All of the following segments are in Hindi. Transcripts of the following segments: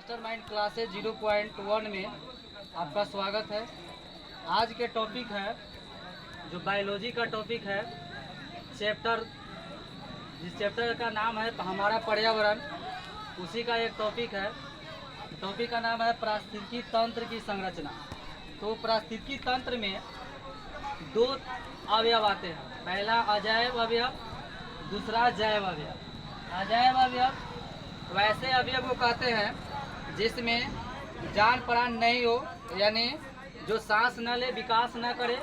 मास्टरमाइंड क्लासेज 0.1 में आपका स्वागत है। आज के टॉपिक है जो बायोलॉजी का टॉपिक है, जिस चैप्टर का नाम है हमारा पर्यावरण, उसी का एक टॉपिक है। टॉपिक का नाम है पारिस्थितिकी तंत्र की संरचना। तो पारिस्थितिकी तंत्र में दो अवयव आते हैं, पहला अजैव अवयव, दूसरा जैव अवयव। अजैव अवयव वैसे अवयव को कहते हैं जिसमें जान प्राण नहीं हो, यानी जो सांस न ले, विकास न करे,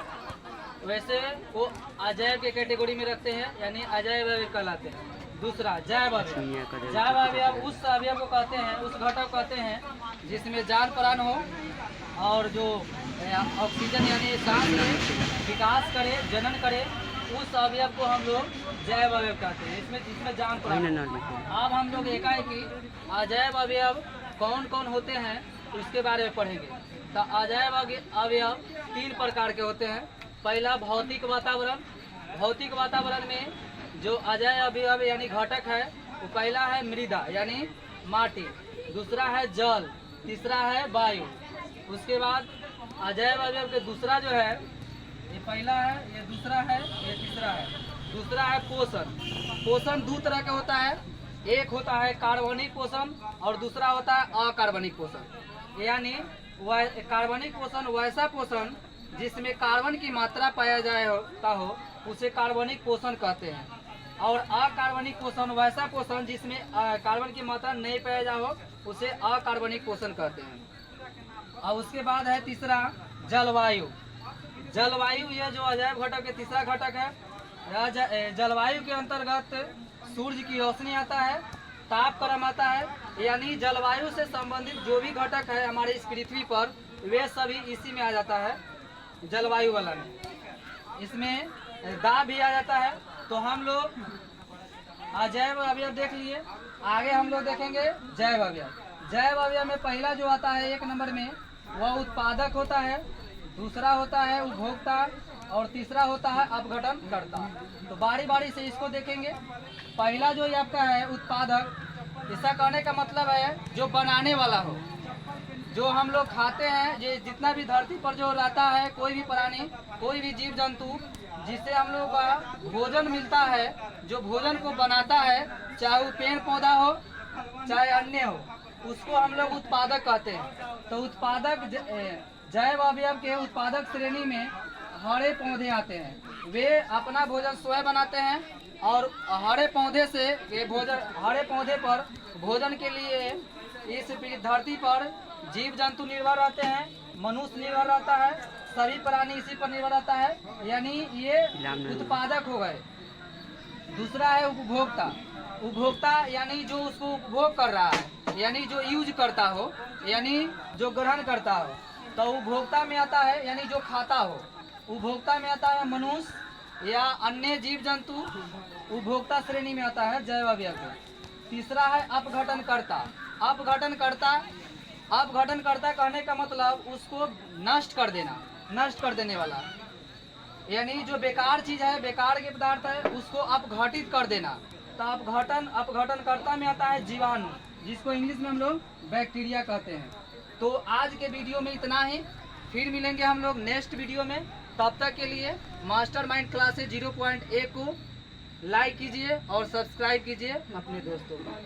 वैसे वो अजैव के कैटेगरी में रखते हैं, यानी अजैव अवयव कहलाते हैं। दूसरा जैव अवयव। जैव अवयव उस अवयव को कहते हैं, उस घटक कहते हैं जिसमें जान प्राण हो और जो ऑक्सीजन यानी सांस ले, विकास करे, जनन करे, उस अवयव को हम लोग जैव अवयव कहते हैं। इसमें जान प्राण। अब हम लोग एकाएकी अजैव अवयव कौन कौन होते हैं उसके बारे में पढ़ेंगे। तो अजैव अवयव तीन प्रकार के होते हैं। पहला भौतिक वातावरण। भौतिक वातावरण में जो अजैव अवयव यानी घटक है, वो पहला है मृदा यानी माटी, दूसरा है जल, तीसरा है वायु। उसके बाद अजैव अवयव के दूसरा जो है, ये पहला है, ये दूसरा है, ये तीसरा है। दूसरा है पोषण। पोषण दो तरह का होता है, एक होता है कार्बनिक पोषण और दूसरा होता है अकार्बनिक पोषण। यानी कार्बनिक पोषण वैसा पोषण जिसमें कार्बन की मात्रा पाया जाता हो, उसे कार्बनिक पोषण कहते हैं। और अकार्बनिक पोषण वैसा पोषण जिसमें कार्बन की मात्रा नहीं पाया जा हो, उसे अकार्बनिक पोषण कहते हैं। और उसके बाद है तीसरा जलवायु। जलवायु यह जो अजैव घटक है, तीसरा घटक है। जलवायु के अंतर्गत सूर्य की रोशनी आता है, तापक्रम आता है, यानी जलवायु से संबंधित जो भी घटक है हमारे इस पृथ्वी पर, वे सभी इसी में आ जाता है, जलवायु वाला में। इसमें दाब भी आ जाता है। तो हम लोग अजैव अवयव देख लिए, आगे हम लोग देखेंगे जैव अवयव। जैव अवयव में पहला जो आता है एक नंबर में, वह उत्पादक होता है, दूसरा होता है उपभोक्ता और तीसरा होता है अपघटन करता। तो बारी बारी से इसको देखेंगे। पहला जो ये आपका है उत्पादक, इसका कहने का मतलब है जो बनाने वाला हो, जो हम लोग खाते हैं, ये जितना भी धरती पर जो रहता है, कोई भी प्राणी, कोई भी जीव जंतु जिससे हम लोग का भोजन मिलता है, जो भोजन को बनाता है, चाहे वो पेड़ पौधा हो चाहे अन्य हो, उसको हम लोग उत्पादक कहते हैं। तो उत्पादक जैव अवयव के उत्पादक श्रेणी में हरे पौधे आते हैं। वे अपना भोजन स्वयं बनाते हैं और हरे पौधे से हरे पौधे पर भोजन के लिए इस धरती पर जीव जंतु निर्भर रहते हैं, मनुष्य निर्भर रहता है, सभी प्राणी इसी पर निर्भर रहता है, यानी ये उत्पादक हो गए। दूसरा है उपभोक्ता। उपभोक्ता यानी जो उसको उपभोग कर रहा है, यानी जो यूज करता हो, यानी जो ग्रहण करता हो। तो उपभोक्ता में आता है यानी जो खाता हो। उपभोक्ता में आता है मनुष्य या अन्य जीव जंतु, उपभोक्ता श्रेणी में आता है जैव अवयव। तीसरा है अपघटनकर्ता। अपघटनकर्ता कहने का मतलब उसको नष्ट कर देना, नष्ट कर देने वाला, यानी जो बेकार चीज है, बेकार के पदार्थ है, उसको अपघटित कर देना। तो अपघटनकर्ता में आता है जीवाणु, जिसको इंग्लिश में हम लोग बैक्टीरिया कहते हैं। तो आज के वीडियो में इतना ही, फिर मिलेंगे हम लोग नेक्स्ट वीडियो में। तब तक के लिए मास्टरमाइंड क्लासेज 0.1 को लाइक कीजिए और सब्सक्राइब कीजिए अपने दोस्तों को।